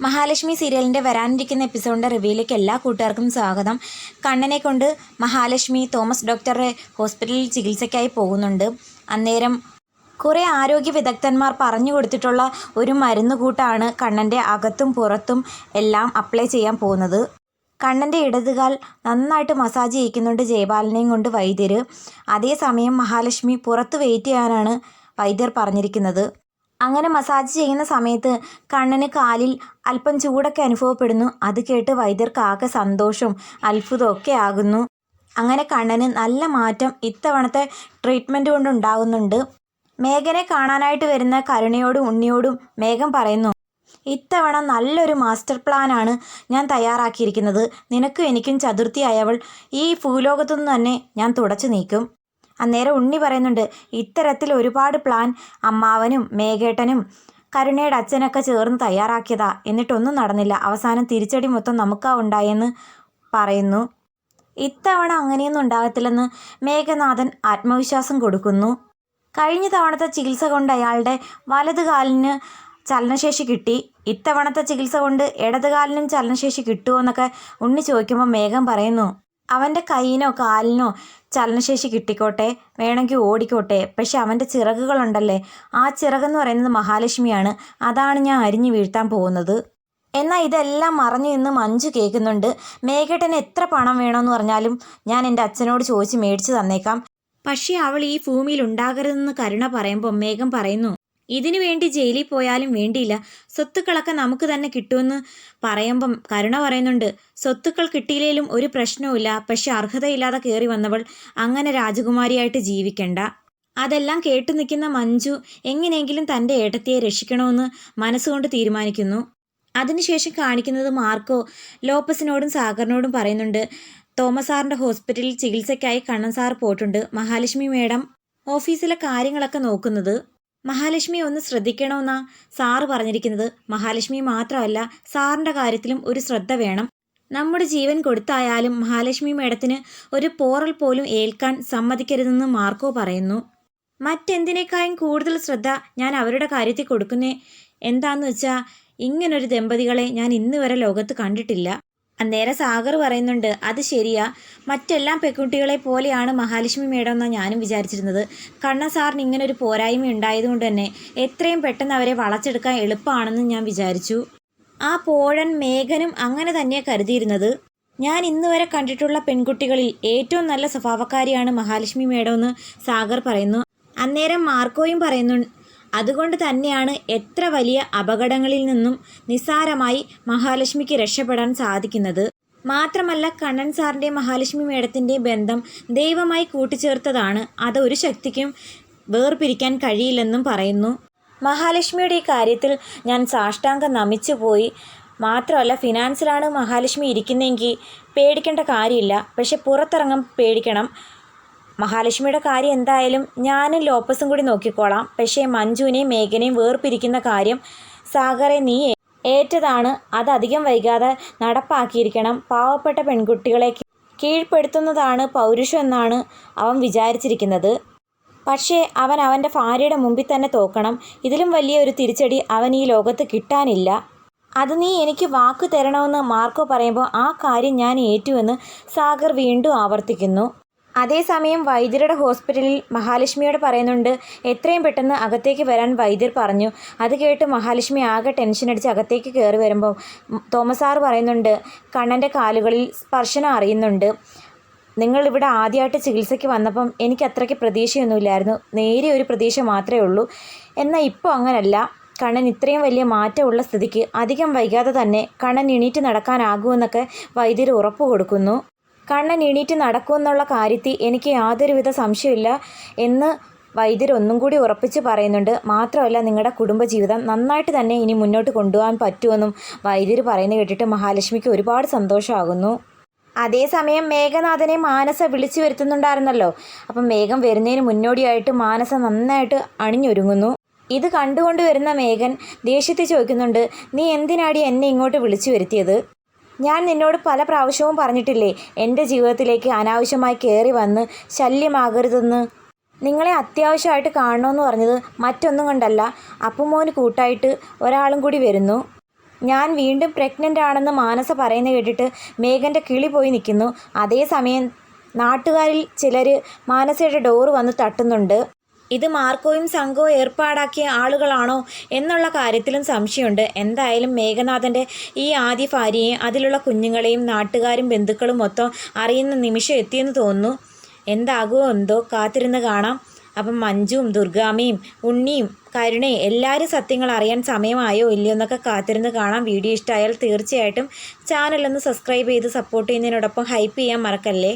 മഹാലക്ഷ്മി സീരിയലിൻ്റെ വരാനിരിക്കുന്ന എപ്പിസോഡിൻ്റെ റിവ്യൂയിലേക്ക് എല്ലാ കൂട്ടുകാർക്കും സ്വാഗതം. കണ്ണനെ കൊണ്ട് മഹാലക്ഷ്മി തോമസ് ഡോക്ടറെ ഹോസ്പിറ്റലിൽ ചികിത്സയ്ക്കായി പോകുന്നുണ്ട്. അന്നേരം കുറേ ആരോഗ്യ വിദഗ്ധന്മാർ പറഞ്ഞു കൊടുത്തിട്ടുള്ള ഒരു മരുന്ന് കൂട്ടാണ് കണ്ണൻ്റെ അകത്തും പുറത്തും എല്ലാം അപ്ലൈ ചെയ്യാൻ പോകുന്നത്. കണ്ണൻ്റെ ഇടതുകാൽ നന്നായിട്ട് മസാജ് ചെയ്യിക്കുന്നുണ്ട് ജയപാലനെയും കൊണ്ട് വൈദ്യർ. അതേസമയം മഹാലക്ഷ്മി പുറത്ത് വെയിറ്റ് ചെയ്യാനാണ് വൈദ്യർ പറഞ്ഞിരിക്കുന്നത്. അങ്ങനെ മസാജ് ചെയ്യുന്ന സമയത്ത് കണ്ണന് കാലിൽ അല്പം ചൂടൊക്കെ അനുഭവപ്പെടുന്നു. അത് കേട്ട് വൈദ്യർക്ക് ആകെ സന്തോഷവും അത്ഭുതവും ഒക്കെ ആകുന്നു. അങ്ങനെ കണ്ണന് നല്ല മാറ്റം ഇത്തവണത്തെ ട്രീറ്റ്മെൻറ്റ് കൊണ്ടുണ്ടാകുന്നുണ്ട്. മേഘനെ കാണാനായിട്ട് വരുന്ന കരുണയോടും ഉണ്ണിയോടും മേഘം പറയുന്നു, ഇത്തവണ നല്ലൊരു മാസ്റ്റർ പ്ലാനാണ് ഞാൻ തയ്യാറാക്കിയിരിക്കുന്നത്. നിനക്കും എനിക്കും ചതുർത്ഥിയായവൾ ഈ ഭൂലോകത്തുനിന്ന് തന്നെ ഞാൻ തുടച്ചു നീക്കും. അന്നേരം ഉണ്ണി പറയുന്നുണ്ട്, ഇത്തരത്തിൽ ഒരുപാട് പ്ലാൻ അമ്മാവനും മേഘേട്ടനും കരുണയുടെ അച്ഛനൊക്കെ ചേർന്ന് തയ്യാറാക്കിയതാ, എന്നിട്ടൊന്നും നടന്നില്ല. അവസാനം തിരിച്ചടി മൊത്തം നമുക്കാ ഉണ്ടായെന്ന് പറയുന്നു. ഇത്തവണ അങ്ങനെയൊന്നും ഉണ്ടാകത്തില്ലെന്ന് മേഘനാഥൻ ആത്മവിശ്വാസം കൊടുക്കുന്നു. കഴിഞ്ഞ തവണത്തെ ചികിത്സ കൊണ്ട് അയാളുടെ വലതുകാലിന് ചലനശേഷി കിട്ടി. ഇത്തവണത്തെ ചികിത്സ കൊണ്ട് ഇടതുകാലിനും ചലനശേഷി കിട്ടുമോ എന്നൊക്കെ ഉണ്ണി ചോദിക്കുമ്പോൾ മേഘം പറയുന്നു, അവൻ്റെ കൈയിനോ കാലിനോ ചലനശേഷി കിട്ടിക്കോട്ടെ, വേണമെങ്കിൽ ഓടിക്കോട്ടെ, പക്ഷെ അവൻ്റെ ചിറകുകളുണ്ടല്ലേ, ആ ചിറകെന്ന് പറയുന്നത് മഹാലക്ഷ്മിയാണ്, അതാണ് ഞാൻ അരിഞ്ഞു വീഴ്ത്താൻ പോകുന്നത്. എന്നാൽ ഇതെല്ലാം മറഞ്ഞു നിന്ന് മഞ്ജു കേൾക്കുന്നുണ്ട്. മേഘേട്ടന് എത്ര പണം വേണമെന്ന് പറഞ്ഞാലും ഞാൻ എൻ്റെ അച്ഛനോട് ചോദിച്ച് മേടിച്ച് തന്നേക്കാം, പക്ഷേ അവൾ ഈ ഭൂമിയിൽ ഉണ്ടാകരുതെന്ന് കരുണ പറയുമ്പോൾ മേഘം പറയുന്നു, ഇതിനു വേണ്ടി ജയിലിൽ പോയാലും വേണ്ടിയില്ല, സ്വത്തുക്കളൊക്കെ നമുക്ക് തന്നെ കിട്ടുമെന്ന് പറയുമ്പം കരുണ പറയുന്നുണ്ട്, സ്വത്തുക്കൾ കിട്ടിയില്ലേലും ഒരു പ്രശ്നവുമില്ല, പക്ഷെ അർഹതയില്ലാതെ കയറി വന്നവൾ അങ്ങനെ രാജകുമാരിയായിട്ട് ജീവിക്കണ്ട. അതെല്ലാം കേട്ടു നിൽക്കുന്ന മഞ്ജു എങ്ങനെയെങ്കിലും തൻ്റെ ഏട്ടത്തിയെ രക്ഷിക്കണമെന്ന് മനസ്സുകൊണ്ട് തീരുമാനിക്കുന്നു. അതിനുശേഷം കാണിക്കുന്നത് മാർക്കോ ലോപ്പസിനോടും സാഗറിനോടും പറയുന്നുണ്ട്, തോമസ് സാറിൻ്റെ ഹോസ്പിറ്റലിൽ ചികിത്സയ്ക്കായി കണ്ണൻ സാർ പോയിട്ടുണ്ട്. മഹാലക്ഷ്മി മേഡം ഓഫീസിലെ കാര്യങ്ങളൊക്കെ നോക്കുന്നത്. മഹാലക്ഷ്മി ഒന്ന് ശ്രദ്ധിക്കണമെന്നാ സാറ് പറഞ്ഞിരിക്കുന്നത്. മഹാലക്ഷ്മി മാത്രമല്ല, സാറിൻ്റെ കാര്യത്തിലും ഒരു ശ്രദ്ധ വേണം. നമ്മുടെ ജീവൻ കൊടുത്തായാലും മഹാലക്ഷ്മി മേഡത്തിന് ഒരു പോറൽ പോലും ഏൽക്കാൻ സമ്മതിക്കരുതെന്ന് മാർക്കോ പറയുന്നു. മറ്റെന്തിനേക്കാളും കൂടുതൽ ശ്രദ്ധ ഞാൻ അവരുടെ കാര്യത്തിൽ കൊടുക്കുന്നേ എന്താന്ന് വെച്ചാൽ, ഇങ്ങനൊരു ദമ്പതികളെ ഞാൻ ഇന്ന് വരെ ലോകത്ത് കണ്ടിട്ടില്ല. അന്നേരം സാഗർ പറയുന്നുണ്ട്, അത് ശരിയാ, മറ്റെല്ലാം പെൺകുട്ടികളെ പോലെയാണ് മഹാലക്ഷ്മി മേഡം എന്നാണ് ഞാനും വിചാരിച്ചിരുന്നത്. കണ്ണൻ സാറിന് ഇങ്ങനൊരു പോരായ്മ ഉണ്ടായതുകൊണ്ട് തന്നെ എത്രയും പെട്ടെന്ന് അവരെ വളച്ചെടുക്കാൻ എളുപ്പമാണെന്ന് ഞാൻ വിചാരിച്ചു. ആ പോഴൻ മേഘനും അങ്ങനെ തന്നെയാണ് കരുതിയിരുന്നത്. ഞാൻ ഇന്ന് വരെ കണ്ടിട്ടുള്ള പെൺകുട്ടികളിൽ ഏറ്റവും നല്ല സ്വഭാവക്കാരിയാണ് മഹാലക്ഷ്മി മേഡം എന്ന് സാഗർ പറയുന്നു. അന്നേരം മാർക്കോയും പറയുന്നു, അതുകൊണ്ട് തന്നെയാണ് എത്ര വലിയ അപകടങ്ങളിൽ നിന്നും നിസ്സാരമായി മഹാലക്ഷ്മിക്ക് രക്ഷപ്പെടാൻ സാധിക്കുന്നത്. മാത്രമല്ല, കണ്ണൻ സാറിൻ്റെയും മഹാലക്ഷ്മി മേഡത്തിൻ്റെയും ബന്ധം ദൈവമായി കൂട്ടിച്ചേർത്തതാണ്, അത് ഒരു ശക്തിക്കും വേർപിരിക്കാൻ കഴിയില്ലെന്നും പറയുന്നു. മഹാലക്ഷ്മിയുടെ ഈ കാര്യത്തിൽ ഞാൻ സാഷ്ടാംഗം നമിച്ചു പോയി. മാത്രമല്ല, ഫിനാൻസിലാണ് മഹാലക്ഷ്മി ഇരിക്കുന്നതെങ്കിൽ പേടിക്കേണ്ട കാര്യമില്ല, പക്ഷെ പുറത്തിറങ്ങാൻ പേടിക്കണം. മഹാലക്ഷ്മിയുടെ കാര്യം എന്തായാലും ഞാനും ലോപ്പസും കൂടി നോക്കിക്കോളാം, പക്ഷേ മഞ്ജുവിനെയും മേഘനെയും വേർപിരിക്കുന്ന കാര്യം സാഗറെ നീ ഏറ്റതാണ്, അത് അധികം വൈകാതെ നടപ്പാക്കിയിരിക്കണം. പാവപ്പെട്ട പെൺകുട്ടികളെ കീഴ്പ്പെടുത്തുന്നതാണ് പൗരുഷം എന്നാണ് അവൻ വിചാരിച്ചിരിക്കുന്നത്. പക്ഷേ അവൻ അവൻ്റെ ഭാര്യയുടെ മുമ്പിൽ തന്നെ തോക്കണം. ഇതിലും വലിയ ഒരു തിരിച്ചടി അവൻ ഈ ലോകത്ത് കിട്ടാനില്ല. അത് നീ എനിക്ക് വാക്ക് തരണമെന്ന് മാർക്കോ പറയുമ്പോൾ ആ കാര്യം ഞാൻ ഏറ്റുവെന്ന് സാഗർ വീണ്ടും ആവർത്തിക്കുന്നു. അതേസമയം വൈദ്യരുടെ ഹോസ്പിറ്റലിൽ മഹാലക്ഷ്മിയോട് പറയുന്നുണ്ട്, എത്രയും പെട്ടെന്ന് അകത്തേക്ക് വരാൻ വൈദ്യർ പറഞ്ഞു. അത് കേട്ട് മഹാലക്ഷ്മി ആകെ ടെൻഷൻ അടിച്ച് അകത്തേക്ക് കയറി വരുമ്പോൾ തോമസ് സാർ പറയുന്നുണ്ട്, കണ്ണൻ്റെ കാലുകളിൽ സ്പർശനം അറിയുന്നുണ്ട്. നിങ്ങളിവിടെ ആദ്യമായിട്ട് ചികിത്സയ്ക്ക് വന്നപ്പം എനിക്ക് അത്രയ്ക്ക് പ്രതീക്ഷയൊന്നുമില്ലായിരുന്നു, നേരിയ ഒരു പ്രതീക്ഷ മാത്രമേ ഉള്ളൂ. എന്നാൽ ഇപ്പോൾ അങ്ങനല്ല, കണ്ണൻ ഇത്രയും വലിയ മാറ്റമുള്ള സ്ഥിതിക്ക് അധികം വൈകാതെ തന്നെ കണ്ണൻ എണീറ്റ് നടക്കാനാകുമെന്നൊക്കെ വൈദ്യർ ഉറപ്പ് കൊടുക്കുന്നു. കണ്ണൻ എണീറ്റ് നടക്കുമെന്നുള്ള കാര്യത്തിൽ എനിക്ക് യാതൊരുവിധ സംശയമില്ല എന്ന് വൈദ്യർ ഒന്നും കൂടി ഉറപ്പിച്ച് പറയുന്നുണ്ട്. മാത്രമല്ല, നിങ്ങളുടെ കുടുംബജീവിതം നന്നായിട്ട് തന്നെ ഇനി മുന്നോട്ട് കൊണ്ടുപോകാൻ പറ്റുമെന്നും വൈദ്യർ പറയുന്നത് കേട്ടിട്ട് മഹാലക്ഷ്മിക്ക് ഒരുപാട് സന്തോഷമാകുന്നു. അതേസമയം മേഘനാഥനെ മാനസ വിളിച്ചു വരുത്തുന്നുണ്ടായിരുന്നല്ലോ. അപ്പം മേഘം വരുന്നതിന് മുന്നോടിയായിട്ട് മാനസ നന്നായിട്ട് അണിഞ്ഞൊരുങ്ങുന്നു. ഇത് കണ്ടുകൊണ്ട് വരുന്ന മേഘൻ ദേഷ്യത്തിൽ ചോദിക്കുന്നുണ്ട്, നീ എന്തിനാടി എന്നെ ഇങ്ങോട്ട് വിളിച്ചു വരുത്തിയത്? ഞാൻ നിന്നോട് പല പ്രാവശ്യവും പറഞ്ഞിട്ടില്ലേ എൻ്റെ ജീവിതത്തിലേക്ക് അനാവശ്യമായി കയറി വന്ന് ശല്യമാകരുതെന്ന്. നിങ്ങളെ അത്യാവശ്യമായിട്ട് കാണണമെന്ന് പറഞ്ഞത് മറ്റൊന്നും കൊണ്ടല്ല, അപ്പുമോന് കൂട്ടായിട്ട് ഒരാളും കൂടി വരുന്നു. ഞാൻ വീണ്ടും പ്രഗ്നൻ്റ് ആണെന്ന് മാനസ പറയുന്ന കേട്ടിട്ട് മേഘൻ്റെ കിളി പോയി നിൽക്കുന്നു. അതേസമയം നാട്ടുകാരിൽ ചിലർ മാനസയുടെ ഡോറ് വന്ന് തട്ടുന്നുണ്ട്. ഇത് മാർക്കോയും സംഘവും ഏർപ്പാടാക്കിയ ആളുകളാണോ എന്നുള്ള കാര്യത്തിലും സംശയമുണ്ട്. എന്തായാലും മേഘനാഥൻ്റെ ഈ ആദ്യ ഭാര്യയെയും അതിലുള്ള കുഞ്ഞുങ്ങളെയും നാട്ടുകാരും ബന്ധുക്കളും മൊത്തം അറിയുന്ന നിമിഷം എത്തിയെന്ന് തോന്നുന്നു. എന്താകുമോ എന്തോ, കാത്തിരുന്ന് കാണാം. അപ്പം മഞ്ജുവും ദുർഗാമ്മയും ഉണ്ണിയും കരുണയും എല്ലാവരും സത്യങ്ങൾ അറിയാൻ സമയമായോ ഇല്ലയോ എന്നൊക്കെ കാത്തിരുന്ന് കാണാം. വീഡിയോ ഇഷ്ടമായാൽ തീർച്ചയായിട്ടും ചാനലൊന്ന് സബ്സ്ക്രൈബ് ചെയ്ത് സപ്പോർട്ട് ചെയ്യുന്നതിനോടൊപ്പം ഹൈപ്പ് ചെയ്യാൻ മറക്കല്ലേ.